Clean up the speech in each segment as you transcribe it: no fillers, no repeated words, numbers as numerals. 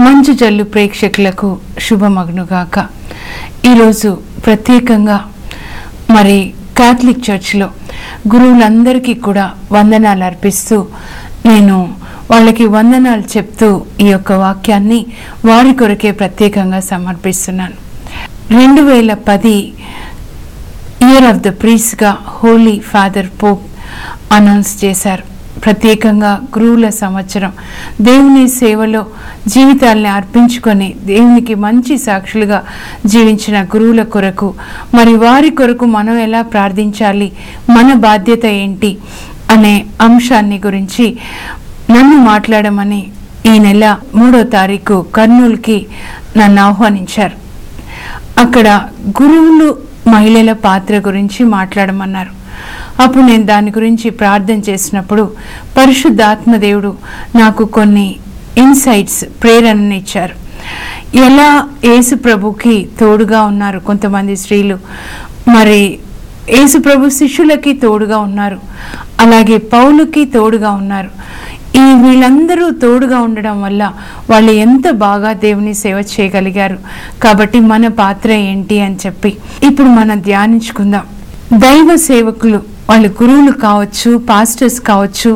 మంచు జల్లు ప్రేక్షకులకు శుభమగునుగాక. ఈరోజు ప్రత్యేకంగా మరి కాథలిక్ చర్చ్లో గురువులందరికీ కూడా వందనాలు అర్పిస్తూ నేను వాళ్ళకి వందనాలు చెప్తూ ఈ యొక్క వాక్యాన్ని వారి కొరకే ప్రత్యేకంగా సమర్పిస్తున్నాను. 2010 ఇయర్ ఆఫ్ ద ప్రీస్ట్గా హోలీ ఫాదర్ పోప్ అనౌన్స్ చేశారు. ప్రత్యేకంగా గురువుల సంవత్సరం, దేవుని సేవలో జీవితాల్ని అర్పించుకొని దేవునికి మంచి సాక్షులుగా జీవించిన గురువుల కొరకు, మరి వారి కొరకు మనం ఎలా ప్రార్థించాలి, మన బాధ్యత ఏంటి అనే అంశాన్ని గురించి నన్ను మాట్లాడమని ఈ నెల 3వ తారీఖు కర్నూలుకి నన్ను ఆహ్వానించారు. అక్కడ గురువులు మహిళల పాత్ర గురించి మాట్లాడమన్నారు. అప్పుడు నేను దాని గురించి ప్రార్థన చేసినప్పుడు పరిశుద్ధాత్మదేవుడు నాకు కొన్ని ఇన్సైట్స్, ప్రేరణని ఇచ్చారు. ఎలా యేసు ప్రభుకి తోడుగా ఉన్నారు కొంతమంది స్త్రీలు, మరి యేసు ప్రభు శిష్యులకి తోడుగా ఉన్నారు, అలాగే పౌలుకి తోడుగా ఉన్నారు. ఈ వీళ్ళందరూ తోడుగా ఉండడం వల్ల వాళ్ళు ఎంత బాగా దేవుని సేవ చేయగలిగారు. కాబట్టి మన పాత్ర ఏంటి అని చెప్పి ఇప్పుడు మనం ధ్యానించుకుందాం. దైవ సేవకులు, వాళ్ళు గురువులు కావచ్చు, పాస్టర్స్ కావచ్చు,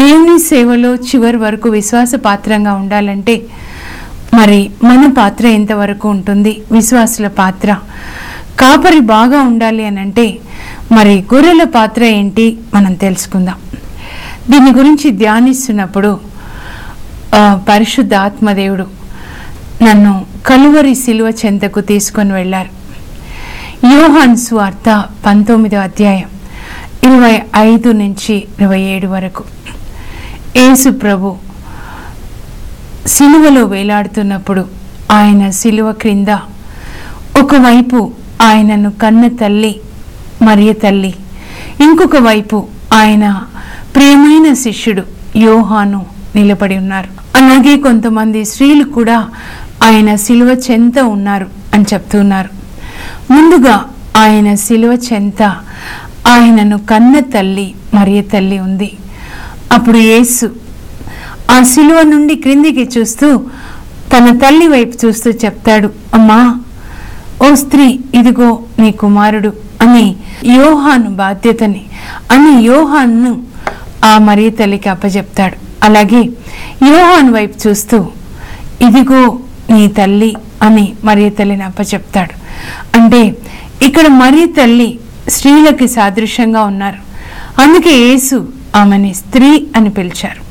దేవుని సేవలో చివరి వరకు విశ్వాస పాత్రంగా ఉండాలంటే మరి మన పాత్ర ఎంతవరకు ఉంటుంది? విశ్వాసుల పాత్ర. కాపరి బాగా ఉండాలి అని అంటే మరి గొర్రెల పాత్ర ఏంటి మనం తెలుసుకుందాం. దీని గురించి ధ్యానిస్తున్నప్పుడు పరిశుద్ధ ఆత్మదేవుడు నన్ను కలువరి శిలువ చెంతకు తీసుకొని వెళ్ళారు. యోహాను సువార్త 19వ అధ్యాయం 25 నుంచి 27 వరకు. యేసు ప్రభు శిలువలో వేలాడుతున్నప్పుడు ఆయన శిలువ క్రింద ఒకవైపు ఆయనను కన్న తల్లి మరియ తల్లి, ఇంకొక వైపు ఆయన ప్రియమైన శిష్యుడు యోహాను నిలబడి ఉన్నారు. అలాగే కొంతమంది స్త్రీలు కూడా ఆయన శిలువ చెంత ఉన్నారు అని చెప్తున్నారు. ముందుగా ఆయన శిలువ చెంత ఆయనను కన్న తల్లి మరియ తల్లి ఉంది. అప్పుడు యేసు ఆ శిలువ నుండి క్రిందికి చూస్తూ తన తల్లి వైపు చూస్తూ చెప్తాడు, అమ్మా, ఓ స్త్రీ, ఇదిగో నీ కుమారుడు అని యోహాను బాధ్యతని అని యోహాను ఆ మరియ తల్లికి అప్పచెప్తాడు. అలాగే యోహాను వైపు చూస్తూ ఇదిగో నీ తల్లి అని మరియ తల్లిని అప్పచెప్తాడు. అంటే ఇక్కడ మరియ తల్లి స్త్రీలకి సాదృశ్యంగా ఉన్నారు. అందుకే యేసు ఆమెని స్త్రీ అని పిలిచారు.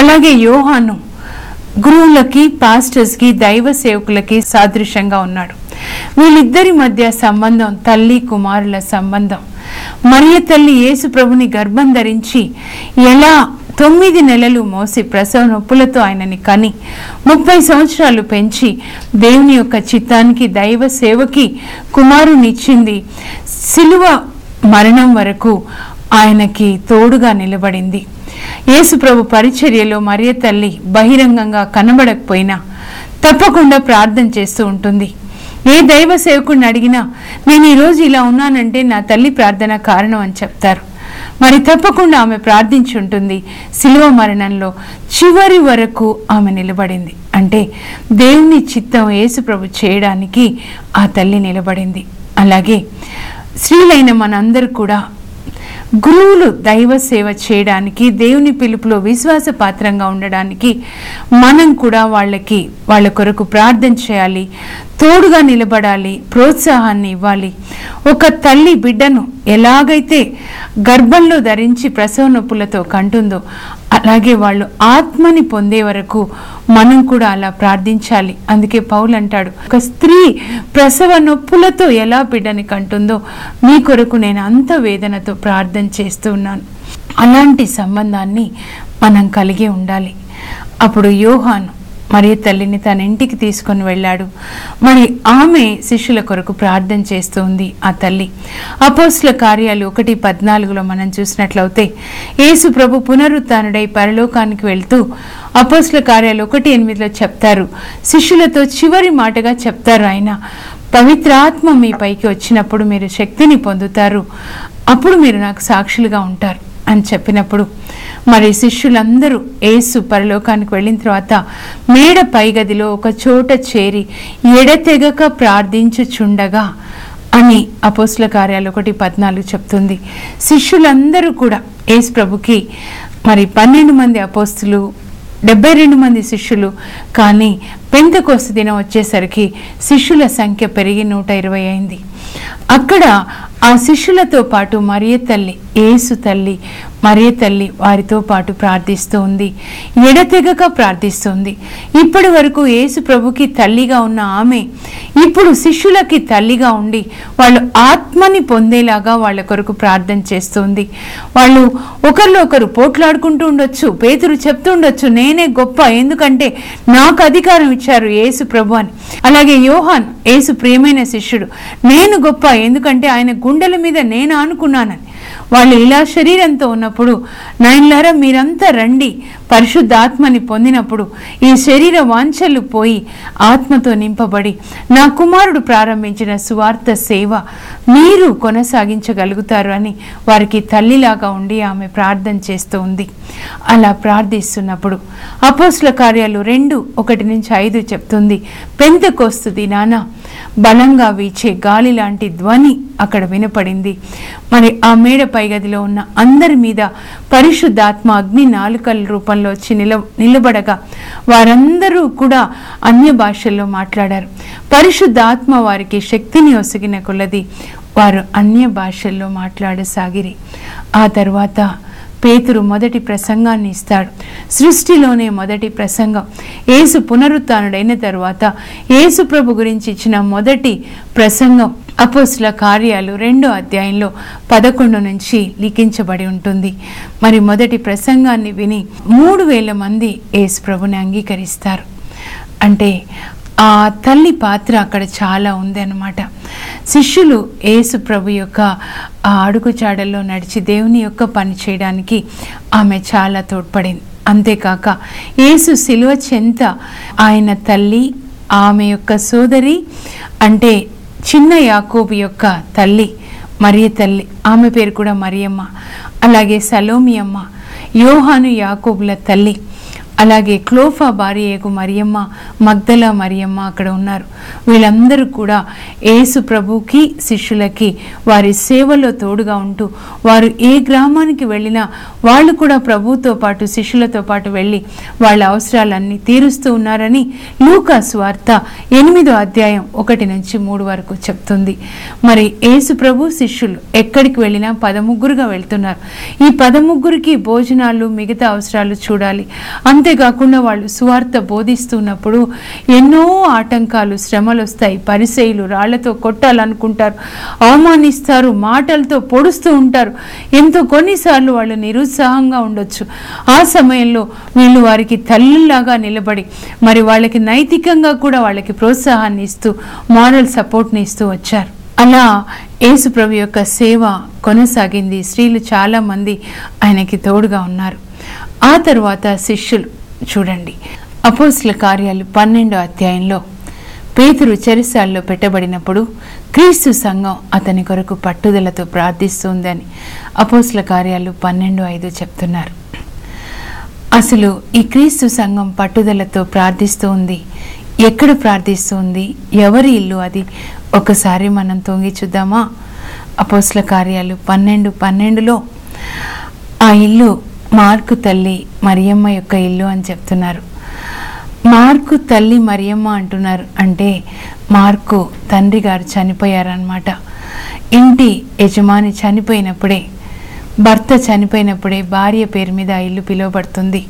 అలాగే యోహాను గురువులకి, పాస్టర్స్కి, దైవ సేవకులకి సాదృశ్యంగా ఉన్నాడు. వీళ్ళిద్దరి మధ్య సంబంధం తల్లి కుమారుల సంబంధం. మరియ తల్లి యేసు ప్రభుని గర్భం ధరించి ఎలా 9 నెలలు మోసి ప్రసవ నొప్పులతో ఆయనని కని 30 సంవత్సరాలు పెంచి దేవుని యొక్క చిత్తానికి, దైవ సేవకి కుమారునిచ్చింది. శిలువ మరణం వరకు ఆయనకి తోడుగా నిలబడింది. యేసు ప్రభు పరిచర్యలో మరియ తల్లి బహిరంగంగా కనబడకపోయినా తప్పకుండా ప్రార్థన చేస్తూ ఉంటుంది. ఏ దైవ సేవకుడిని అడిగినా నేను ఈరోజు ఇలా ఉన్నానంటే నా తల్లి ప్రార్థన కారణం అని చెప్తారు. మరి తప్పకుండా ఆమె ప్రార్థించి ఉంటుంది. శిలువ మరణంలో చివరి వరకు ఆమె నిలబడింది. అంటే దేవుని చిత్తం యేసు ప్రభు చేయడానికి ఆ తల్లి నిలబడింది. అలాగే స్త్రీలైన మనందరూ కూడా గురువులు దైవ సేవ చేయడానికి, దేవుని పిలుపులో విశ్వాస పాత్రంగా ఉండడానికి మనం కూడా వాళ్ళ కొరకు ప్రార్థన చేయాలి, తోడుగా నిలబడాలి, ప్రోత్సాహాన్ని ఇవ్వాలి. ఒక తల్లి బిడ్డను ఎలాగైతే గర్భంలో ధరించి ప్రసవ నొప్పులతో కంటుందో అలాగే వాళ్ళు ఆత్మని పొందే వరకు మనం కూడా అలా ప్రార్థించాలి. అందుకే పౌలు అంటాడు, ఒక స్త్రీ ప్రసవ నొప్పులతో ఎలా బిడ్డని కంటుందో మీ కొరకు నేను అంత వేదనతో ప్రార్థన చేస్తూ ఉన్నాను. అలాంటి సంబంధాన్ని మనం కలిగి ఉండాలి. అప్పుడు యోహాను మరియ తల్లిని తన ఇంటికి తీసుకొని వెళ్ళాడు. మరి ఆమె శిష్యుల కొరకు ప్రార్థన చేస్తూ ఉంది. ఆ తల్లి అపోస్తుల కార్యాలు 1:14 మనం చూసినట్లయితే యేసు ప్రభు పునరుత్థానుడై పరలోకానికి వెళ్తూ అపోస్తుల కార్యాలు 1:8 చెప్తారు, శిష్యులతో చివరి మాటగా చెప్తారు ఆయన, పవిత్రాత్మ మీ పైకి వచ్చినప్పుడు మీరు శక్తిని పొందుతారు, అప్పుడు మీరు నాకు సాక్షులుగా ఉంటారు. అని చెప్పినప్పుడు మరి శిష్యులందరూ యేసు పరలోకానికి వెళ్ళిన తర్వాత మేడ పైగదిలో ఒక చోట చేరి ఎడతెగక ప్రార్థించుచుండగా అని అపోస్తుల కార్యాలు 1:14 చెప్తుంది. శిష్యులందరూ కూడా యేసు ప్రభుకి మరి 12 మంది అపోస్తులు, 72 మంది శిష్యులు. కానీ పెంతెకొస్తు దినం వచ్చేసరికి శిష్యుల సంఖ్య పెరిగి 120 అయింది. అక్కడ ఆ శిష్యులతో పాటు మరియ తల్లి, యేసు తల్లి, మరియ తల్లి వారితో పాటు ప్రార్థిస్తూ ఉంది, ఎడతెగక ప్రార్థిస్తుంది. ఇప్పటి వరకు యేసు ప్రభుకి తల్లిగా ఉన్న ఆమె ఇప్పుడు శిష్యులకి తల్లిగా ఉండి వాళ్ళు ఆత్మని పొందేలాగా వాళ్ళ కొరకు ప్రార్థన చేస్తుంది. వాళ్ళు ఒకరిలో ఒకరు పోట్లాడుకుంటూ ఉండొచ్చు. పేతురు చెప్తూ ఉండొచ్చు, నేనే గొప్ప, ఎందుకంటే నాకు అధికారం ఇచ్చారు యేసు ప్రభు అని. అలాగే యోహాన్, యేసు ప్రియమైన శిష్యుడు, నేను గొప్ప, ఎందుకంటే ఆయన గుండెల మీద నేను ఆనుకున్నానని. వాళ్ళు ఇలా శరీరంతో ఉన్నప్పుడు నాయనలారా మీరంతా రండి, పరిశుద్ధాత్మని పొందినప్పుడు ఈ శరీర వాంఛలు పోయి ఆత్మతో నింపబడి నా కుమారుడు ప్రారంభించిన సువార్త సేవ మీరు కొనసాగించగలుగుతారు అని వారికి తల్లిలాగా ఉండి ఆమె ప్రార్థన చేస్తూ ఉంది. అలా ప్రార్థిస్తున్నప్పుడు అపోస్తుల కార్యాలు 2:1-5 చెప్తుంది, పెంతెకొస్తు దినాన బలంగా వీచే గాలి లాంటి ధ్వని అక్కడ వినపడింది. మరి ఆ మేడ పైగదిలో ఉన్న అందరి మీద పరిశుద్ధాత్మ అగ్ని నాలుకల రూపంలో వచ్చి నిలబడగా వారందరూ కూడా అన్య భాషల్లో మాట్లాడారు. పరిశుద్ధాత్మ వారికి శక్తిని ఒసిగిన కొలది వారు అన్య భాషల్లో మాట్లాడసాగిరి. ఆ తర్వాత పేతురు మొదటి ప్రసంగాన్ని ఇస్తాడు. సృష్టిలోనే మొదటి ప్రసంగం. యేసు పునరుత్థానుడైన తర్వాత యేసు ప్రభు గురించి ఇచ్చిన మొదటి ప్రసంగం అపోస్తుల కార్యాలు 2వ అధ్యాయంలో 11 నుంచి లిఖించబడి ఉంటుంది. మరి మొదటి ప్రసంగాన్ని విని 3000 మంది యేసు ప్రభుని అంగీకరిస్తారు. అంటే ఆ తల్లి పాత్ర అక్కడ చాలా ఉంది అన్నమాట. శిష్యులు యేసు ప్రభు యొక్క ఆ అడుగుచాడల్లో నడిచి దేవుని యొక్క పని చేయడానికి ఆమె చాలా తోడ్పడింది. అంతేకాక యేసు శిలువ చెంత ఆయన తల్లి, ఆమె యొక్క సోదరి, అంటే చిన్న యాకోబు యొక్క తల్లి మరియ తల్లి, ఆమె పేరు కూడా మరియమ్మ, అలాగే సలోమి అమ్మ, యోహాను యాకోబుల తల్లి, అలాగే క్లోఫా భార్యకు మరియమ్మ, మగ్దల మరియమ్మ అక్కడ ఉన్నారు. వీళ్ళందరూ కూడా యేసు ప్రభుకి శిష్యులకి వారి సేవలో తోడుగా ఉంటూ వారు ఏ గ్రామానికి వెళ్ళినా వాళ్ళు కూడా ప్రభుతో పాటు శిష్యులతో పాటు వెళ్ళి వాళ్ళ అవసరాలన్నీ తీరుస్తూ ఉన్నారని లూకా సువార్త 8వ అధ్యాయం 1-3 వరకు చెప్తుంది. మరి యేసు ప్రభు శిష్యులు ఎక్కడికి వెళ్ళినా 13గా వెళ్తున్నారు. ఈ 13కి భోజనాలు, మిగతా అవసరాలు చూడాలి. అంతేకాకుండా వాళ్ళు సువార్త బోధిస్తున్నప్పుడు ఎన్నో ఆటంకాలు, శ్రమలు వస్తాయి. పరిసయ్యులు రాళ్లతో కొట్టాలనుకుంటారు, అవమానిస్తారు, మాటలతో పొడుస్తూ ఉంటారు. కొన్నిసార్లు వాళ్ళు నిరుత్సాహంగా ఉండొచ్చు. ఆ సమయంలో వీళ్ళు వారికి తల్లులాగా నిలబడి మరి వాళ్ళకి నైతికంగా కూడా వాళ్ళకి ప్రోత్సాహాన్ని ఇస్తూ మారల్ సపోర్ట్ని ఇస్తూ వచ్చారు. అలా యేసు ప్రభు యొక్క సేవ కొనసాగింది. స్త్రీలు చాలా మంది ఆయనకి తోడుగా ఉన్నారు. ఆ తర్వాత శిష్యులు చూడండి, అపోస్తుల కార్యాలు 12వ అధ్యాయంలో పేతురు చెరసాల్లో పెట్టబడినప్పుడు క్రీస్తు సంఘం అతని కొరకు పట్టుదలతో ప్రార్థిస్తుందని అపోస్తుల కార్యాలు 12:5 చెప్తున్నారు. అసలు ఈ క్రీస్తు సంఘం పట్టుదలతో ప్రార్థిస్తూ ఉంది. ఎక్కడ ప్రార్థిస్తూ ఉంది? ఎవరి ఇల్లు అది? ఒకసారి మనం తొంగి చూద్దామా? అపోస్తుల కార్యాలు 12:12లో ఆ ఇల్లు మార్కు తల్లి మరియమ్మ యొక్క ఇల్లు అని చెప్తున్నారు. మార్కు తల్లి మరియమ్మ అంటున్నారు అంటే మార్కు తండ్రి గారు చనిపోయారన్నమాట. ఇంటి యజమాని చనిపోయినప్పుడే, భర్త చనిపోయినప్పుడే భార్య పేరు మీద ఆ ఇల్లు పిలువబడుతుంది.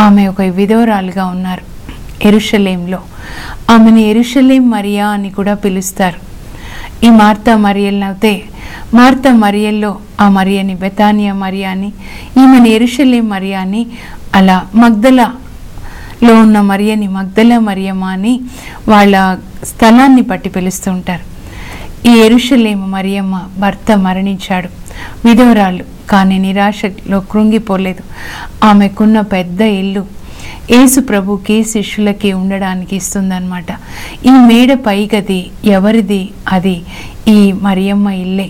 ఆమె ఒక విధవరాలుగా ఉన్నారు యెరూషలేంలో. ఆమెను యెరూషలేం మరియా అని కూడా పిలుస్తారు. ఈ మార్తా మరియల్ని అయితే మార్తా మరియల్లో ఆ మరియని బెతానియా మరియా అని, ఈమెను యెరూషలేం మరియా అని, అలా మగ్దలలో ఉన్న మరియని మగ్దల మరియమ్మ అని వాళ్ళ స్థలాన్ని బట్టి పిలుస్తూ ఉంటారు. ఈ యెరూషలేము మరియమ్మ భర్త మరణించాడు, విధవరాలు, కానీ నిరాశలో కృంగిపోలేదు. ఆమెకున్న పెద్ద ఇల్లు యేసు ప్రభుకి శిష్యులకి ఉండడానికి ఇస్తుందన్నమాట. ఈ మేడ పైగది ఎవరిది? అది ఈ మరియమ్మ ఇల్లే.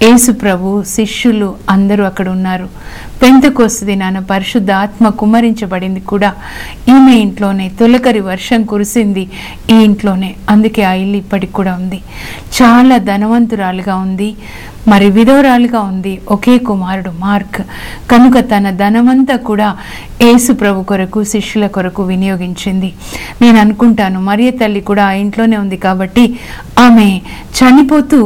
యేసు ప్రభు శిష్యులు అందరూ అక్కడ ఉన్నారు. పెంతెకొస్తు దినాన పరిశుద్ధ ఆత్మ కుమ్మరించబడింది కూడా ఈమె ఇంట్లోనే. తొలకరి వర్షం కురిసింది ఈ ఇంట్లోనే. అందుకే ఆ ఇల్లు ఇప్పటికి కూడా ఉంది. చాలా ధనవంతురాలుగా ఉంది, మరి విధవరాలుగా ఉంది. ఒకే కుమారుడు మార్క్. కనుక తన ధనమంతా కూడా యేసు ప్రభు కొరకు, శిష్యుల కొరకు వినియోగించింది. నేను అనుకుంటాను మరియ తల్లి కూడా ఆ ఇంట్లోనే ఉంది కాబట్టి ఆమె చనిపోతూ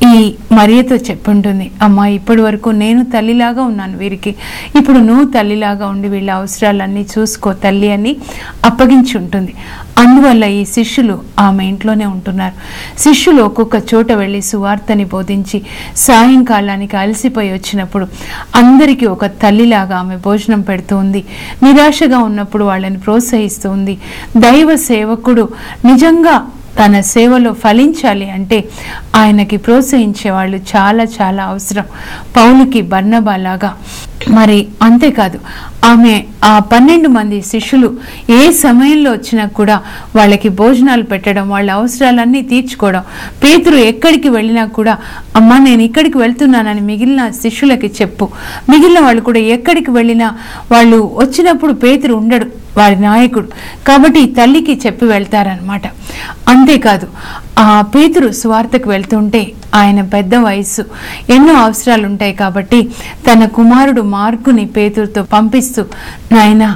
ఈ మరియతో చెప్పుంటుంది, అమ్మా ఇప్పటి వరకు నేను తల్లిలాగా ఉన్నాను వీరికి, ఇప్పుడు నువ్వు తల్లిలాగా ఉండి వీళ్ళ అవసరాలన్నీ చూసుకో తల్లి అని అప్పగించి ఉంటుంది. అందువల్ల ఈ శిష్యులు ఆమె ఇంట్లోనే ఉంటున్నారు. శిష్యులు ఒక్కొక్క చోట వెళ్ళి సువార్తని బోధించి సాయంకాలానికి అలసిపోయి వచ్చినప్పుడు అందరికీ ఒక తల్లిలాగా ఆమె భోజనం పెడుతూ ఉంది. నిరాశగా ఉన్నప్పుడు వాళ్ళని ప్రోత్సహిస్తూ ఉంది. దైవ సేవకుడు నిజంగా తన సేవలో ఫలించాలి అంటే ఆయనకి ప్రోత్సహించే వాళ్ళు చాలా చాలా అవసరం. పౌలుకి బర్నబా లాగా. మరి అంతేకాదు, ఆమె ఆ 12 మంది శిష్యులు ఏ సమయంలో వచ్చినా కూడా వాళ్ళకి భోజనాలు పెట్టడం, వాళ్ళ అవసరాలన్నీ తీర్చుకోవడం. పేతురు ఎక్కడికి వెళ్ళినా కూడా అమ్మా నేను ఇక్కడికి వెళ్తున్నానని మిగిలిన శిష్యులకి చెప్పు. మిగిలిన వాళ్ళు కూడా ఎక్కడికి వెళ్ళినా వాళ్ళు వచ్చినప్పుడు పేతురు ఉండడు, వారి నాయకుడు కాబట్టి తల్లికి చెప్పి వెళ్తారనమాట. అంతేకాదు, ఆ పేతురు సువార్తకు వెళ్తుంటే ఆయన పెద్ద వయస్సు, ఎన్నో అవసరాలు ఉంటాయి కాబట్టి తన కుమారుడు మార్కుని పేతురుతో పంపిస్తూ, నాయనా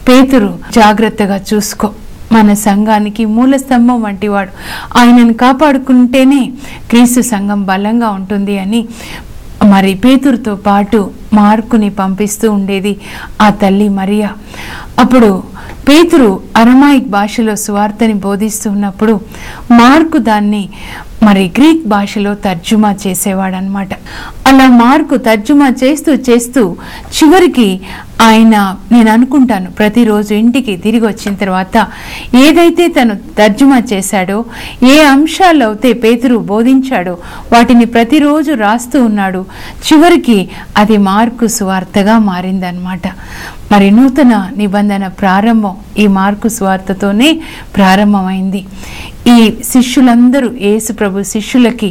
పేతురు జాగ్రత్తగా చూసుకో, మన సంఘానికి మూల స్తంభం వంటి వాడు, ఆయనను కాపాడుకుంటేనే క్రీస్తు సంఘం బలంగా ఉంటుంది అని మరి పేతురుతో పాటు మార్కుని పంపిస్తూ ఉండేది ఆ తల్లి మరియా. అప్పుడు పేతురు అరమాయిక్ భాషలో సువార్తని బోధిస్తున్నప్పుడు మార్కు దాన్ని మరి గ్రీక్ భాషలో తర్జుమా చేసేవాడనమాట. అలా మార్కు తర్జుమా చేస్తూ చేస్తూ చివరికి ఆయన, నేను అనుకుంటాను ప్రతిరోజు ఇంటికి తిరిగి వచ్చిన తర్వాత ఏదైతే తను తర్జుమా చేశాడో, ఏ అంశాలు అయితే పేతురు బోధించాడో వాటిని ప్రతిరోజు రాస్తూ ఉన్నాడు. చివరికి అది మార్కు సువార్తగా మారిందనమాట. మరి నూతన నిబంధన ప్రారంభం ఈ మార్కు సువార్తతోనే ప్రారంభమైంది. ఈ శిష్యులందరూ యేసు ప్రభు శిష్యులకి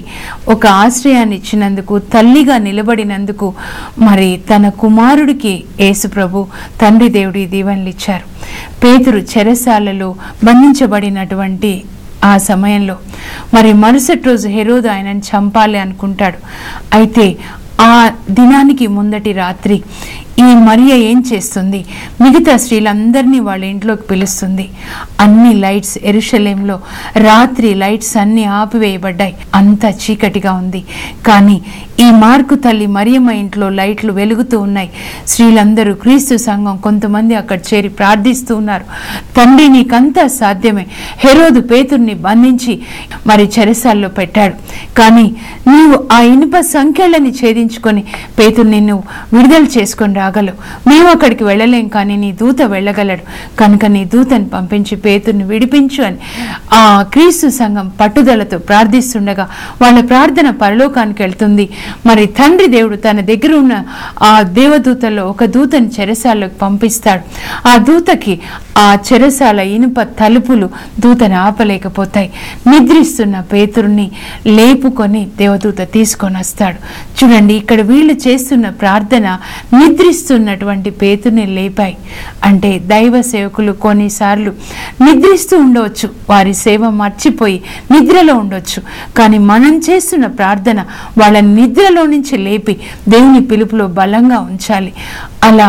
ఒక ఆశ్రయాన్ని ఇచ్చినందుకు, తల్లిగా నిలబడినందుకు మరి తన కుమారుడికి యేసు ప్రభు తండ్రి దేవుడి దీవెనలు ఇచ్చారు. పేతురు చెరసాలలో బంధించబడినటువంటి ఆ సమయంలో మరి మరుసటి రోజు హెరోదు ఆయనను చంపాలి అనుకుంటాడు. అయితే ఆ దినానికి ముందటి రాత్రి ఈ మరియ ఏం చేస్తుంది, మిగతా స్త్రీలందరినీ వాళ్ళ ఇంట్లోకి పిలుస్తుంది. అన్ని లైట్స్, యెరూషలేంలో రాత్రి లైట్స్ అన్నీ ఆపివేయబడ్డాయి, అంత చీకటిగా ఉంది. కానీ ఈ మార్కు తల్లి మరియమ్మ ఇంట్లో లైట్లు వెలుగుతూ ఉన్నాయి. స్త్రీలందరూ, క్రీస్తు సంఘం కొంతమంది అక్కడ చేరి ప్రార్థిస్తూ ఉన్నారు. తండ్రి నీకంతా సాధ్యమే, హెరోదు పేతుర్ని బంధించి మరి చెరసాల్లో పెట్టాడు, కానీ నీవు ఆ ఇనుప సంఖ్యలని ఛేదించుకొని పేతురు నిన్ను విడుదల చేసుకొని రాగలవు. మేము అక్కడికి వెళ్ళలేం, కానీ నీ దూత వెళ్ళగలడు, కనుక నీ దూతని పంపించి పేతుర్ని విడిపించు అని ఆ క్రీస్తు సంఘం పట్టుదలతో ప్రార్థిస్తుండగా వాళ్ళ ప్రార్థన పరలోకానికి వెళ్తుంది. మరి తండ్రి దేవుడు తన దగ్గర ఉన్న ఆ దేవదూతల్లో ఒక దూతని చెరసాలకు పంపిస్తాడు. ఆ దూతకి ఆ చెరసాల ఇనుప తలుపులు దూతని ఆపలేకపోతాయి. నిద్రిస్తున్న పేతురుని లేపుకొని దేవదూత తీసుకొని వస్తాడు. చూడండి, ఇక్కడ వీళ్ళు చేస్తున్న ప్రార్థన నిద్రిస్తున్నటువంటి పేతుర్ని లేపాయి. అంటే దైవ సేవకులు కొన్నిసార్లు నిద్రిస్తూ ఉండవచ్చు, వారి సేవ మర్చిపోయి నిద్రలో ఉండొచ్చు, కానీ మనం చేస్తున్న ప్రార్థన వాళ్ళ నిద్రలో నుంచి లేపి దేవుని పిలుపులో బలంగా ఉంచాలి. అలా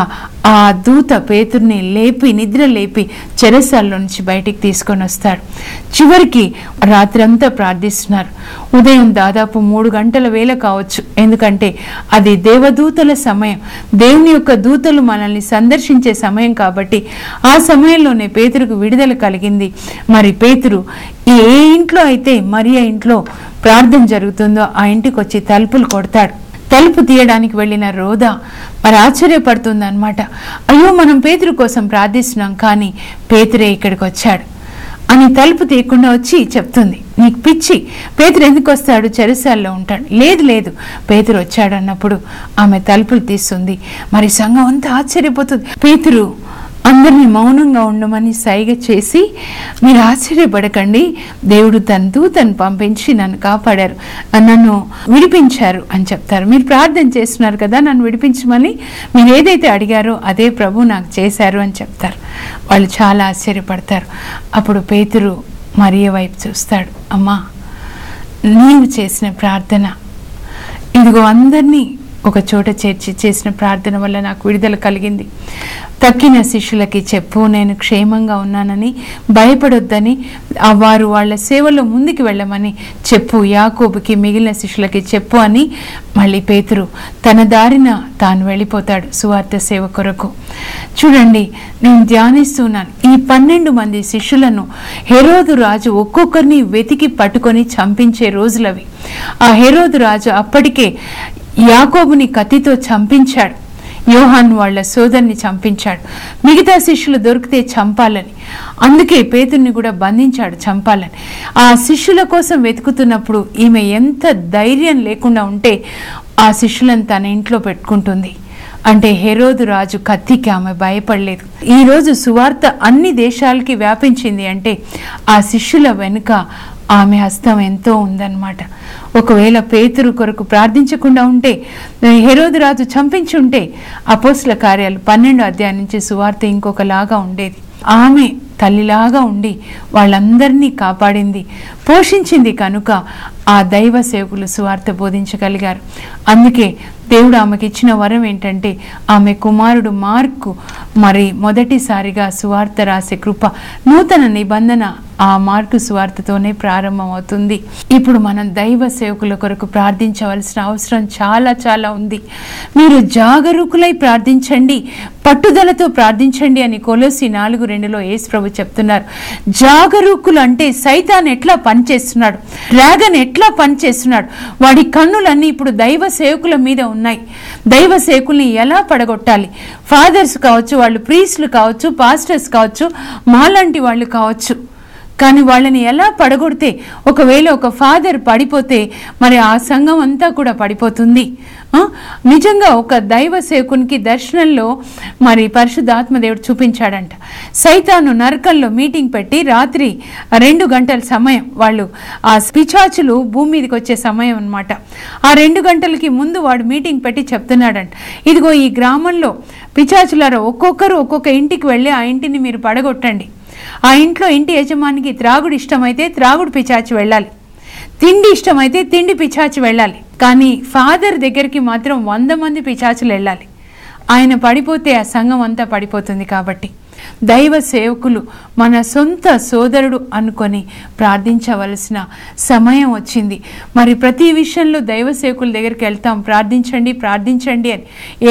ఆ దూత పేతుర్ని లేపి, నిద్ర లేపి చెరసాల్లో నుంచి బయటికి తీసుకొని వస్తాడు. చివరికి రాత్రంతా ప్రార్థిస్తున్నారు. ఉదయం దాదాపు 3 గంటల వేళ కావచ్చు, ఎందుకంటే అది దేవదూతల సమయం, దేవుని యొక్క దూతలు మనల్ని సందర్శించే సమయం కాబట్టి ఆ సమయంలోనే పేతురుకు విడుదల కలిగింది. మరి పేతురు ఏ ఇంట్లో అయితే మరియ ఇంట్లో ప్రార్థన జరుగుతుందో ఆ ఇంటికి వచ్చి తలుపులు కొడతాడు. తలుపు తీయడానికి వెళ్ళిన రోదా మరి ఆశ్చర్యపడుతుంది అనమాట. అయ్యో, మనం పేతురు కోసం ప్రార్థిస్తున్నాం, కానీ పేతురే ఇక్కడికి వచ్చాడు అని తలుపు తీయకుండా వచ్చి చెప్తుంది, నీకు పిచ్చి, పేతురు ఎందుకు వస్తాడు, చెరసాల్లో ఉంటాడు. లేదు లేదు, పేతురు వచ్చాడు అన్నప్పుడు ఆమె తలుపులు తీస్తుంది. మరి సంఘం అంతా ఆశ్చర్యపోతుంది. పేతురు అందరినీ మౌనంగా ఉండమని సైగ చేసి, మీరు ఆశ్చర్యపడకండి, దేవుడు తన దూతను పంపించి నన్ను కాపాడారు, నన్ను విడిపించారు అని చెప్తారు. మీరు ప్రార్థన చేస్తున్నారు కదా, నన్ను విడిపించమని, మీరు ఏదైతే అడిగారో అదే ప్రభు నాకు చేశారు అని చెప్తారు. వాళ్ళు చాలా ఆశ్చర్యపడతారు. అప్పుడు పేతురు మరియ వైపు చూస్తాడు. అమ్మా, నీవు చేసిన ప్రార్థన, ఇదిగో అందరినీ ఒక చోట చేర్చి చేసిన ప్రార్థన వల్ల నాకు విడుదల కలిగింది. తక్కిన శిష్యులకి చెప్పు, నేను క్షేమంగా ఉన్నానని, భయపడొద్దని, వారు వాళ్ళ సేవలో ముందుకు వెళ్ళమని చెప్పు, యాకోబుకి మిగిలిన శిష్యులకి చెప్పు అని మళ్ళీ పేతురు తన దారిన తాను వెళ్ళిపోతాడు సువార్త సేవ కొరకు. చూడండి, నేను ధ్యానిస్తున్నాను, ఈ 12 మంది శిష్యులను హెరోదు రాజు ఒక్కొక్కరిని వెతికి పట్టుకొని చంపించే రోజులవి. ఆ హెరోదు రాజు అప్పటికే యాకోబుని కత్తితో చంపించాడు, యోహాను వాళ్ళ సోదరుని చంపించాడు, మిగతా శిష్యులు దొరికితే చంపాలని, అందుకే పేతుర్ని కూడా బంధించాడు చంపాలని. ఆ శిష్యుల కోసం వెతుకుతున్నప్పుడు ఈమె ఎంత ధైర్యం లేకుండా ఉంటే ఆ శిష్యులను తన ఇంట్లో పెట్టుకుంటుంది అంటే హెరోదు రాజు కత్తికి ఆమె భయపడలేదు. ఈరోజు సువార్త అన్ని దేశాలకి వ్యాపించింది అంటే ఆ శిష్యుల వెనుక ఆమె హస్తం ఎంతో ఉందన్నమాట. ఒకవేళ పేతురు కొరకు ప్రార్థించకుండా ఉంటే, హెరోదు రాజు చంపించి ఉంటే అపోస్తుల కార్యాలు 12వ అధ్యాయం నుంచి సువార్త ఇంకొకలాగా ఉండేది. ఆమె తల్లిలాగా ఉండి వాళ్ళందరినీ కాపాడింది, పోషించింది కనుక ఆ దైవ సేవకులు సువార్త బోధించగలిగారు. అందుకే దేవుడు ఆమెకి ఇచ్చిన వరం ఏంటంటే ఆమె కుమారుడు మార్కు మరి మొదటిసారిగా సువార్త రాసే కృప, నూతన నిబంధన ఆ మార్కు సువార్తతోనే ప్రారంభమవుతుంది. ఇప్పుడు మనం దైవ సేవకుల కొరకు ప్రార్థించవలసిన అవసరం చాలా చాలా ఉంది. మీరు జాగరూకులై ప్రార్థించండి, పట్టుదలతో ప్రార్థించండి అని కొలొస్సీ 4:2లో యేసు ప్రభు చెప్తున్నారు. జాగరూకులు అంటే సైతాన్ ఎట్లా పనిచేస్తున్నాడు, డ్రాగన్ ఎట్లా పనిచేస్తున్నాడు, వాడి కన్నులన్నీ ఇప్పుడు దైవ సేవకుల మీద ఉన్నాయి. దైవ సేవకుల్ని ఎలా పడగొట్టాలి, ఫాదర్స్ కావచ్చు, వాళ్ళు ప్రీస్టులు కావచ్చు, పాస్టర్స్ కావచ్చు, మాలాంటి వాళ్ళు కావచ్చు, కానీ వాళ్ళని ఎలా పడగొడితే, ఒకవేళ ఒక ఫాదర్ పడిపోతే మరి ఆ సంఘం అంతా కూడా పడిపోతుంది. నిజంగా ఒక దైవ సేవకునికి దర్శనంలో మరి పరిశుద్ధాత్మదేవుడు చూపించాడంట. సైతాను నరకంలో మీటింగ్ పెట్టి రాత్రి 2 గంటల సమయం, వాళ్ళు ఆ పిశాచులు భూమి మీదకి వచ్చే సమయం అన్నమాట. ఆ 2 గంటలకి ముందు వాడు మీటింగ్ పెట్టి చెప్తున్నాడంట, ఇదిగో ఈ గ్రామంలో పిశాచులారా ఒక్కొక్కరు ఒక్కొక్క ఇంటికి వెళ్ళి ఆ ఇంటిని మీరు పడగొట్టండి. ఆ ఇంట్లో ఇంటి యజమానికి త్రాగుడు ఇష్టమైతే త్రాగుడు పిశాచి వెళ్ళాలి, తిండి ఇష్టమైతే తిండి పిశాచి వెళ్ళాలి, కానీ ఫాదర్ దగ్గరికి మాత్రం 100 మంది పిశాచులు వెళ్ళాలి. ఆయన పడిపోతే ఆ సంఘం అంతా పడిపోతుంది. కాబట్టి దైవ సేవకులు మన సొంత సోదరుడు అనుకొని ప్రార్థించవలసిన సమయం వచ్చింది. మరి ప్రతి విషయంలో దైవ సేవకుల దగ్గరికి వెళ్తాం, ప్రార్థించండి ప్రార్థించండి అని.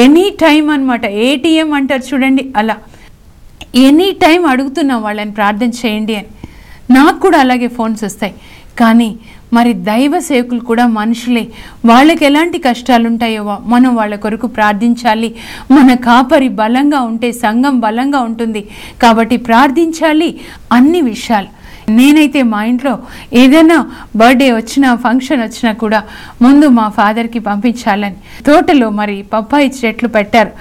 ఎనీ టైం అనమాట, ఏటీఎం అంటారు చూడండి, అలా ఎనీ టైం అడుగుతున్నాం వాళ్ళని ప్రార్థన చేయండి అని. నాకు కూడా అలాగే ఫోన్స్ వస్తాయి. కానీ మరి దైవ సేవకులు కూడా మనుషులే, వాళ్ళకి ఎలాంటి కష్టాలు ఉంటాయో మనం వాళ్ళ కొరకు ప్రార్థించాలి. మన కాపరి బలంగా ఉంటే సంఘం బలంగా ఉంటుంది. కాబట్టి ప్రార్థించాలి అన్ని విషయాలు. నేనైతే మా ఇంట్లో ఏదైనా బర్త్డే వచ్చినా ఫంక్షన్ వచ్చినా కూడా ముందు మా ఫాదర్కి పంపించాలని తోటలో మరి పప్పాయి చెట్లు పెట్టారు.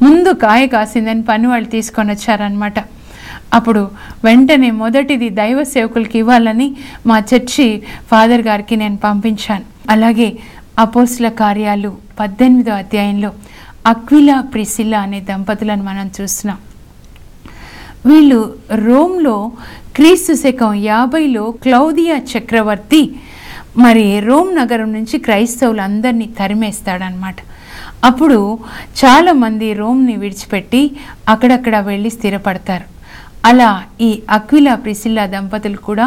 ముందు కాయ కాసిందని పని వాళ్ళు తీసుకొని వచ్చారనమాట. అప్పుడు వెంటనే మొదటిది దైవ సేవకులకి ఇవ్వాలని మా చర్చి ఫాదర్ గారికి నేను పంపించాను. అలాగే అపోస్తుల కార్యాలు 18వ అధ్యాయంలో అక్విలా ప్రిసిల్లా అనే దంపతులను మనం చూస్తున్నాం. వీళ్ళు రోమ్లో క్రీస్తు శకం 50లో క్లౌదియా చక్రవర్తి మరి రోమ్ నగరం నుంచి క్రైస్తవులందరినీ తరిమేస్తాడనమాట. అప్పుడు చాలామంది రోమ్ని విడిచిపెట్టి అక్కడక్కడ వెళ్ళి స్థిరపడతారు. అలా ఈ అక్విలా ప్రిసిల్లా దంపతులు కూడా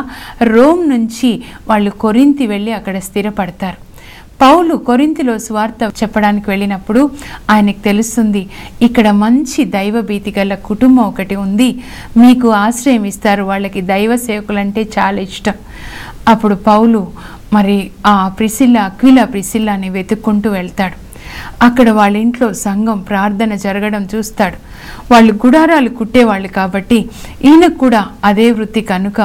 రోమ్ నుంచి వాళ్ళు కొరింథీ వెళ్ళి అక్కడ స్థిరపడతారు. పౌలు కొరింథీలో సువార్త చెప్పడానికి వెళ్ళినప్పుడు ఆయనకు తెలుస్తుంది, ఇక్కడ మంచి దైవ భీతి గల కుటుంబం ఒకటి ఉంది, మీకు ఆశ్రయం ఇస్తారు, వాళ్ళకి దైవ సేవకులంటే చాలా ఇష్టం. అప్పుడు పౌలు మరి ఆ అక్విలా ప్రిసిల్లాని వెతుక్కుంటూ వెళ్తాడు. అక్కడ వాళ్ళ ఇంట్లో సంఘం ప్రార్థన జరగడం చూస్తాడు. వాళ్ళు గుడారాలు కుట్టేవాళ్ళు కాబట్టి ఈయనకు కూడా అదే వృత్తి కనుక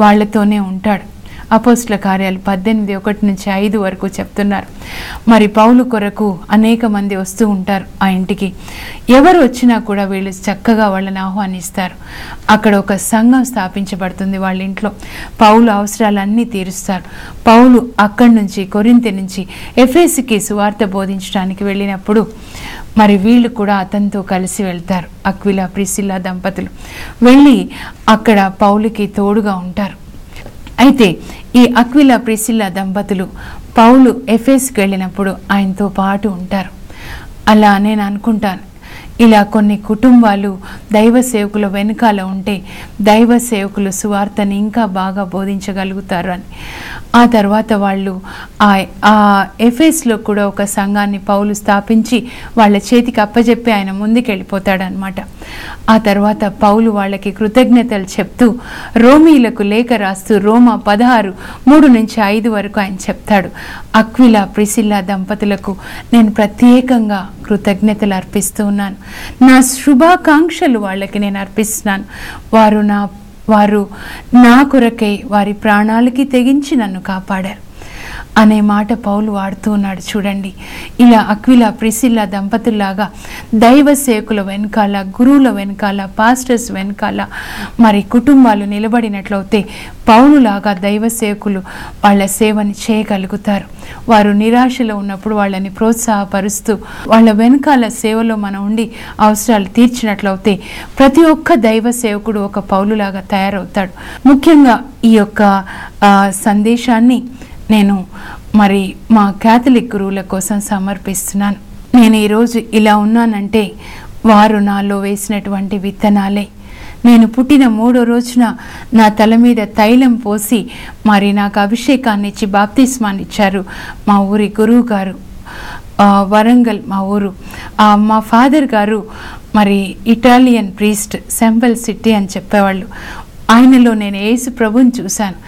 వాళ్ళతోనే ఉంటాడు. అపోస్తల కార్యాలు 18:1-5 వరకు చెప్తున్నారు. మరి పౌలు కొరకు అనేక మంది వస్తూ ఉంటారు ఆ ఇంటికి. ఎవరు వచ్చినా కూడా వీళ్ళు చక్కగా వాళ్ళని ఆహ్వానిస్తారు. అక్కడ ఒక సంఘం స్థాపించబడుతుంది వాళ్ళ ఇంట్లో. పౌలు అవసరాలన్నీ తీరుస్తారు. పౌలు అక్కడి నుంచి కొరింథీ నుంచి ఎఫెసుకి సువార్త బోధించడానికి వెళ్ళినప్పుడు మరి వీళ్ళు కూడా అతనితో కలిసి వెళ్తారు. అక్విలా ప్రిసిల్లా దంపతులు వెళ్ళి అక్కడ పౌలుకి తోడుగా ఉంటారు. అయితే ఈ అక్విలా ప్రిసిల్లా దంపతులు పౌలు ఎఫెసుకి వెళ్ళినప్పుడు ఆయనతో పాటు ఉంటారు. అలా నేను అనుకుంటాను, ఇలా కొన్ని కుటుంబాలు దైవ సేవకుల వెనుకాల ఉంటే దైవ సేవకులు సువార్తని ఇంకా బాగా బోధించగలుగుతారు అని. ఆ తర్వాత వాళ్ళు ఆ ఎఫెస్లో కూడా ఒక సంఘాన్ని పౌలు స్థాపించి వాళ్ళ చేతికి అప్పచెప్పి ఆయన ముందుకెళ్ళిపోతాడనమాట. ఆ తర్వాత పౌలు వాళ్ళకి కృతజ్ఞతలు చెప్తూ రోమీలకు లేఖ రాస్తూ రోమా 16:3-5 వరకు ఆయన చెప్తాడు, అక్విలా ప్రిసిల్లా దంపతులకు నేను ప్రత్యేకంగా కృతజ్ఞతలు అర్పిస్తూ ఉన్నాను. నా శుభాకాంక్షలు వాళ్ళకి నేను అర్పిస్తున్నాను. వారు నా కొరకై వారి ప్రాణాలకి తెగించి నన్ను కాపాడారు అనే మాట పౌలు వాడుతూ ఉన్నాడు. చూడండి, ఇలా అక్విలా ప్రిసిల్లా దంపతుల్లాగా దైవ సేవకుల వెనకాల, గురువుల వెనకాల, పాస్టర్స్ వెనకాల మరి కుటుంబాలు నిలబడినట్లయితే పౌలులాగా దైవ సేవకులు వాళ్ళ సేవని చేయగలుగుతారు. వారు నిరాశలో ఉన్నప్పుడు వాళ్ళని ప్రోత్సాహపరుస్తూ వాళ్ళ వెనకాల సేవలో మనం ఉండి అవసరాలు తీర్చినట్లయితే ప్రతి ఒక్క దైవ సేవకుడు ఒక పౌలులాగా తయారవుతాడు. ముఖ్యంగా ఈ యొక్క సందేశాన్ని నేను మరి మా క్యాథలిక్ గురువుల కోసం సమర్పిస్తున్నాను. నేను ఈరోజు ఇలా ఉన్నానంటే వారు నాలో వేసినటువంటి విత్తనాలే. నేను పుట్టిన 3వ రోజున నా తల మీద తైలం పోసి మరి నాకు అభిషేకాన్ని ఇచ్చి బాప్తిస్మాన్ని ఇచ్చారు మా ఊరి గురువు గారు, వరంగల్ మా ఊరు. మా ఫాదర్ గారు మరి ఇటాలియన్ ప్రీస్ట్, సెంపల్ సిటీ అని చెప్పేవాళ్ళు. ఆయనలో నేను యేసు ప్రభుని చూశాను.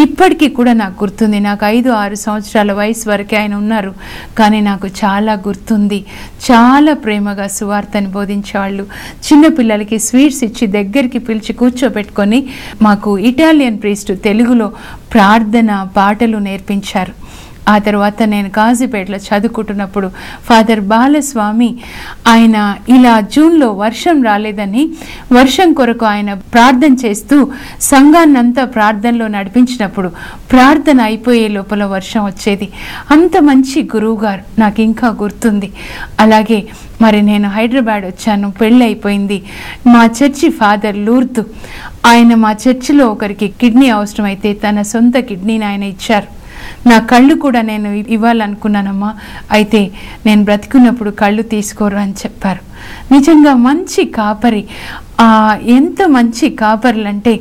ఇప్పటికీ కూడా నాకు గుర్తుంది. నాకు 5-6 సంవత్సరాల వయసు వరకే ఆయన ఉన్నారు, కానీ నాకు చాలా గుర్తుంది. చాలా ప్రేమగా సువార్తని బోధించేవాళ్ళు. చిన్నపిల్లలకి స్వీట్స్ ఇచ్చి దగ్గరికి పిలిచి కూర్చోబెట్టుకొని మాకు ఇటాలియన్ ప్రీస్ట్ తెలుగులో ప్రార్థన పాటలు నేర్పించారు. ఆ తర్వాత నేను కాజీపేటలో చదువుకుంటున్నప్పుడు ఫాదర్ బాలస్వామి ఆయన ఇలా జూన్లో వర్షం రాలేదని వర్షం కొరకు ఆయన ప్రార్థన చేస్తూ సంఘాన్నంతా ప్రార్థనలో నడిపించినప్పుడు ప్రార్థన అయిపోయే లోపల వర్షం వచ్చేది. అంత మంచి గురువు గారు నాకు ఇంకా గుర్తుంది. అలాగే మరి నేను హైదరాబాద్ వచ్చాను, పెళ్ళి అయిపోయింది. మా చర్చి ఫాదర్ లూర్దు, ఆయన మా చర్చిలో ఒకరికి కిడ్నీ అవసరమైతే తన సొంత కిడ్నీని ఆయన ఇచ్చారు. నా కళ్ళు కూడా నేను ఇవ్వాలనుకున్నానమ్మా, అయితే నేను బ్రతికున్నప్పుడు కళ్ళు తీసుకోరు అని చెప్పారు. నిజంగా మంచి కాపరి. ఎంత మంచి కాపర్లు అంటే,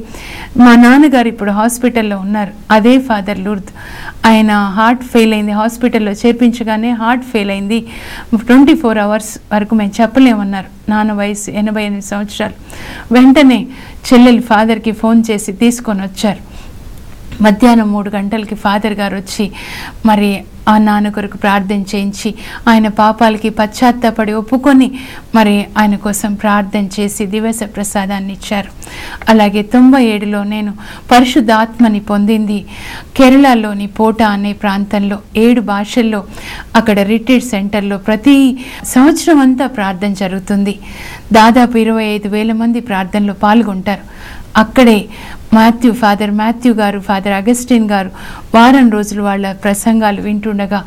మా నాన్నగారు ఇప్పుడు హాస్పిటల్లో ఉన్నారు, అదే ఫాదర్ లూర్ద్. ఆయన హార్ట్ ఫెయిల్ అయింది, హాస్పిటల్లో చేర్పించగానే హార్ట్ ఫెయిల్ అయింది. 24 hours వరకు మేము చెప్పలేమన్నారు. నాన్న వయసు 88 సంవత్సరాలు. వెంటనే చెల్లెలు ఫాదర్కి ఫోన్ చేసి తీసుకొని వచ్చారు. మధ్యాహ్నం 3 గంటలకి ఫాదర్ గారు వచ్చి మరి ఆ నాన్న కొరకు ప్రార్థన చేయించి ఆయన పాపాలకి పశ్చాత్తాపడి ఒప్పుకొని మరి ఆయన కోసం ప్రార్థన చేసి దివస ప్రసాదాన్ని ఇచ్చారు. అలాగే 97లో నేను పరిశుద్ధాత్మని పొందింది కేరళలోని పోటా అనే ప్రాంతంలో 7 భాషల్లో అక్కడ రిట్రీట్ సెంటర్లో ప్రతి సంవత్సరం అంతా ప్రార్థన జరుగుతుంది. దాదాపు 25,000 మంది ప్రార్థనలో పాల్గొంటారు. అక్కడే ఫాదర్ మాథ్యూ గారు, ఫాదర్ అగస్టిన్ గారు వారం రోజులు వాళ్ళ ప్రసంగాలు వింటుండగా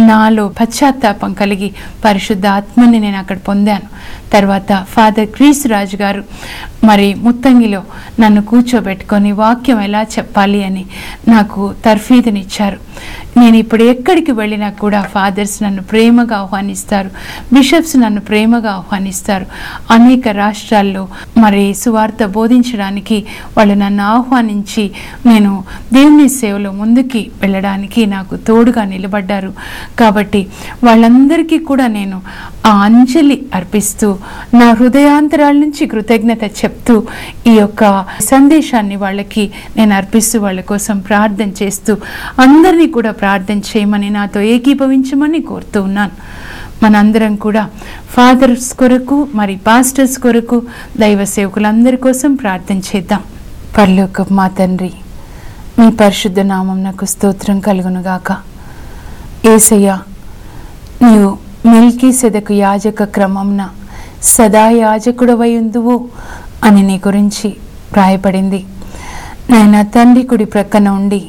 నాలో పశ్చాత్తాపం కలిగి పరిశుద్ధ ఆత్మని నేను అక్కడ పొందాను. తర్వాత ఫాదర్ క్రీస్ రాజు గారు మరి ముత్తంగిలో నన్ను కూర్చోబెట్టుకొని వాక్యం ఎలా చెప్పాలి అని నాకు తర్ఫీదునిచ్చారు. నేను ఇప్పుడు ఎక్కడికి వెళ్ళినా కూడా ఫాదర్స్ నన్ను ప్రేమగా ఆహ్వానిస్తారు, బిషప్స్ నన్ను ప్రేమగా ఆహ్వానిస్తారు. అనేక రాష్ట్రాల్లో మరి సువార్త బోధించడానికి వాళ్ళు నన్ను ఆహ్వానించి నేను దేవుని సేవలో ముందుకి వెళ్ళడానికి నాకు తోడుగా నిలబడ్డారు. కాబట్టి వాళ్ళందరికీ కూడా నేను ఆ అంజలి అర్పిస్తూ నా హృదయాంతరాల నుంచి కృతజ్ఞత చెప్తూ ఈ యొక్క సందేశాన్ని వాళ్ళకి నేను అర్పిస్తూ వాళ్ళ కోసం ప్రార్థన చేస్తూ అందరినీ కూడా ప్రార్థన చేయమని నాతో ఏకీభవించమని కోరుతూ ఉన్నాను. మనందరం కూడా ఫాదర్స్ కొరకు మరి పాస్టర్స్ కొరకు దైవ సేవకులందరి కోసం ప్రార్థన చేద్దాం. పరలోకపు మా తండ్రి, మీ పరిశుద్ధ నామమునకు స్తోత్రం కలుగునుగాక. యేసయ్య, నీవు మెల్కీసెదకు యాజక క్రమంన సదా యాజకుడవై ఉందువు అని నీ గురించి రాయబడింది. నాయన తండ్రి కుడి ప్రక్కన ఉండి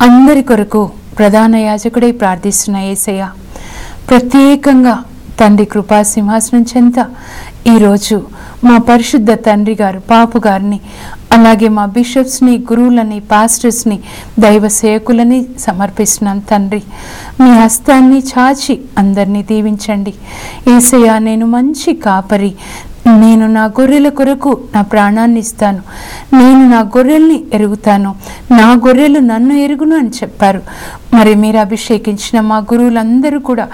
అందరి కొరకు ప్రధాన యాజకుడై ప్రార్థిస్తున్న యేసయ్య, ప్రత్యేకంగా తండ్రి కృపా సింహాసనం చెంత ఈరోజు మా పరిశుద్ధ తండ్రి గారు పాపు గారిని, అలాగే మా బిషప్స్ని, గురువులని, పాస్టర్స్ని, దైవ సేవకులని సమర్పిస్తున్నాం. తండ్రి, మీ హస్తాన్ని చాచి అందరినీ దీవించండి. యేసయ్య, నేను మంచి కాపరి, నేను నా గొర్రెల కొరకు నా ప్రాణాన్ని ఇస్తాను, నేను నా గొర్రెల్ని ఎరుగుతాను, నా గొర్రెలు నన్ను ఎరుగును అని చెప్పారు. మరి మీరు అభిషేకించిన మా గురువులందరూ కూడా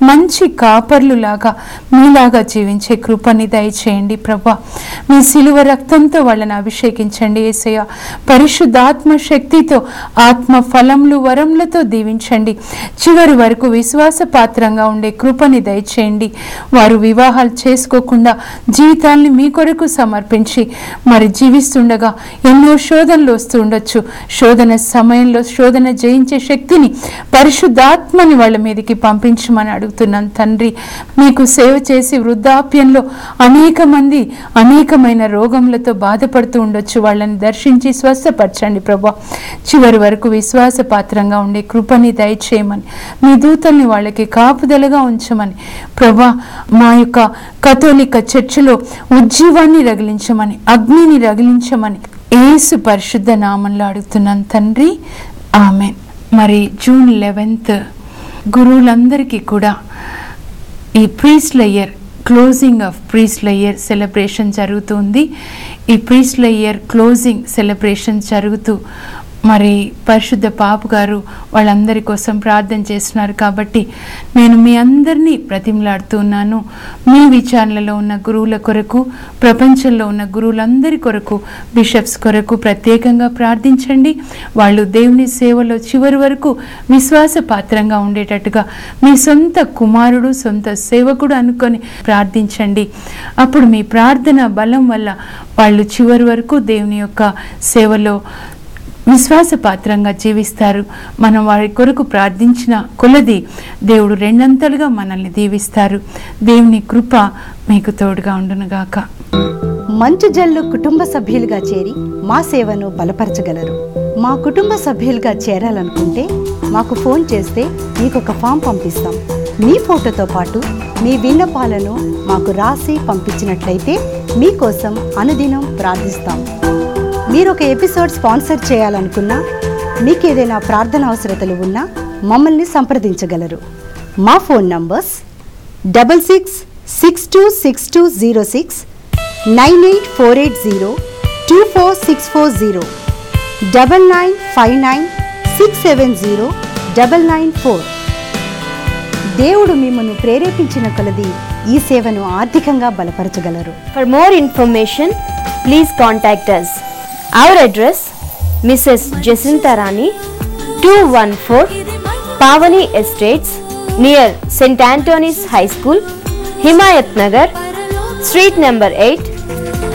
మంచి కాపర్లులాగా మీలాగా జీవించే కృపని దయచేయండి ప్రభా. మీ సిలువ రక్తంతో వాళ్ళని అభిషేకించండి యేసయ్య. పరిశుద్ధాత్మ శక్తితో, ఆత్మ ఫలములు వరములతో దీవించండి. చివరి వరకు విశ్వాసపాత్రంగా ఉండే కృపని దయచేయండి. వారు వివాహాలు చేసుకోకుండా జీవితాల్ని మీ కొరకు సమర్పించి మరి జీవిస్తుండగా ఎన్నో శోధనలు వస్తూ ఉండొచ్చు. శోధన సమయంలో శోధన జయించే శక్తిని, పరిశుద్ధాత్మని వాళ్ళ మీదకి పంపించమని అడుగుతున్నాను తండ్రి. మీకు సేవ చేసి వృద్ధాప్యంలో అనేక మంది అనేకమైన రోగములతో బాధపడుతూ ఉండొచ్చు. వాళ్ళని దర్శించి స్వస్థపరచండి ప్రభా. చివరి వరకు విశ్వాసపాత్రంగా ఉండే కృపని దయచేయమని, మీ దూతల్ని వాళ్ళకి కాపుదలగా ఉంచమని ప్రభా. మా యొక్క కథోలిక చర్చిలో ఉజ్జీవాన్ని రగిలించమని, అగ్నిని రగిలించమని యేసు పరిశుద్ధ నామంలో అడుగుతున్నాను తండ్రి, ఆమెన్. మరి జూన్ 11 గురువులందరికీ కూడా ఈ ప్రీస్ట్ల ఇయర్, క్లోజింగ్ ఆఫ్ ప్రీస్ట్ల ఇయర్ సెలబ్రేషన్ జరుగుతుంది. ఈ ప్రీస్ట్ల ఇయర్ క్లోజింగ్ సెలబ్రేషన్ జరుగుతూ మరి పరిశుద్ధ పాపు గారు వాళ్ళందరి కోసం ప్రార్థన చేస్తున్నారు. కాబట్టి నేను మీ అందరినీ బ్రతిమలాడుతున్నాను, మీ విచారణలో ఉన్న గురువుల కొరకు, ప్రపంచంలో ఉన్న గురువులందరి కొరకు, బిషప్స్ కొరకు ప్రత్యేకంగా ప్రార్థించండి. వాళ్ళు దేవుని సేవలో చివరి వరకు విశ్వాసపాత్రంగా ఉండేటట్టుగా మీ సొంత కుమారుడు, సొంత సేవకుడు అనుకొని ప్రార్థించండి. అప్పుడు మీ ప్రార్థన బలం వల్ల వాళ్ళు చివరి వరకు దేవుని యొక్క సేవలో విశ్వాసపాత్రంగా జీవిస్తారు. మనం వారి కొరకు ప్రార్థించిన కొలది దేవుడు రెండంతలుగా మనల్ని దీవిస్తారు. దేవుని కృప మీకు తోడుగా ఉండునుగాక. మంచు జల్లు కుటుంబ సభ్యులుగా చేరి మా సేవను బలపరచగలరు. మా కుటుంబ సభ్యులుగా చేరాలనుకుంటే మాకు ఫోన్ చేస్తే మీకు ఒక ఫామ్ పంపిస్తాం. మీ ఫోటోతో పాటు మీ విన్నపాలను మాకు రాసి పంపించినట్లయితే మీకోసం అనుదినం ప్రార్థిస్తాం. మీరు ఒక ఎపిసోడ్ స్పాన్సర్ చేయాలనుకున్నా, మీకు ఏదైనా ప్రార్థన అవసరతలు ఉన్నా మమ్మల్ని సంప్రదించగలరు. మా ఫోన్ నంబర్స్ 66626206, 9848024640, 9959670994. దేవుడు మిమ్మల్ని ప్రేరేపించిన కొలది ఈ సేవను ఆర్థికంగా బలపరచగలరు. For more information, please contact us. Our address, Mrs. Jacinta Rani, 214 Pavani Estates, near St. Anthony's High School, Himayat Nagar, Street number 8,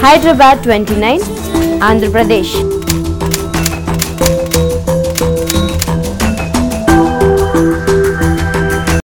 Hyderabad 29, Andhra Pradesh.